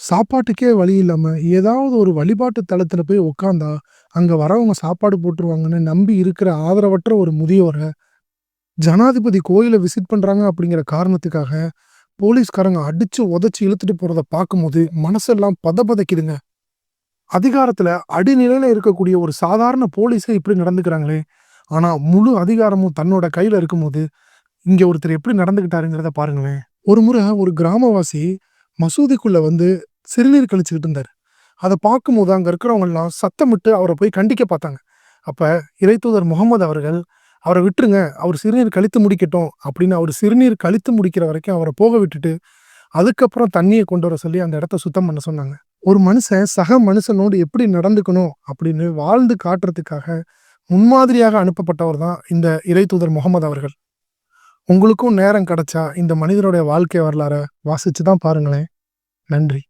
சாப்பாட்டுக்கே வழி இல்லாம, ஏதாவது ஒரு வழிபாட்டு தலத்துல போய் உட்கார்ந்தா, அங்க வரவங்க சாப்பாடு போட்டுருவாங்கன்னு நம்பி இருக்கிற ஆதரவற்ற ஒரு முதியோர, ஜனாதிபதி கோயில விசிட் பண்றாங்க அப்படிங்கிற காரணத்துக்காக, போலீஸ்காரங்க அடிச்சு உதைச்சு இழுத்துட்டு போறத பார்க்கும்போது, மனசெல்லாம் பதபதைக்குதுங்க. அதிகாரத்துல அடிநிலையில இருக்கக்கூடிய ஒரு சாதாரண போலீஸே இப்படி நடந்துக்கிறாங்களே! ஆனா, முழு அதிகாரமும் தன்னோட கையில இருக்கும்போது, இங்க ஒருத்தர் எப்படி நடந்துக்கிட்டாருங்கிறத பாருங்களேன். ஒரு முறை ஒரு கிராமவாசி மசூதிக்குள்ள வந்து சிறுநீர் கழிச்சுக்கிட்டு இருந்தாரு. அத பார்க்கும்போது அங்க இருக்கிறவங்கலாம் சத்தமிட்டு அவர போய் கண்டிக்க பார்த்தாங்க. அப்ப இறைத்தூதர் முகமது அவர்கள், "அவர விட்டுருங்க. அவர் சிறுநீர் கழித்து முடிக்கட்டும்" அப்படின்னு அவரு சிறுநீர் கழித்து முடிக்கிற வரைக்கும் அவர போக விட்டுட்டு, அதுக்கப்புறம் தண்ணீய கொண்டு வர சொல்லி அந்த இடத்த சுத்தம் பண்ண சொன்னாங்க. ஒரு மனுஷன் சக மனுஷனோடு எப்படி நடந்துக்கணும் அப்படின்னு வாழ்ந்து காட்டுறதுக்காக முன்மாதிரியாக அனுப்பப்பட்டவர் தான் இந்த இறைத்தூதர் முகமது அவர்கள். உங்களுக்கும் நேரம் கிடைச்சா இந்த மனிதனுடைய வாழ்க்கை வரலாற வாசிச்சு தான் பாருங்களேன். நன்றி.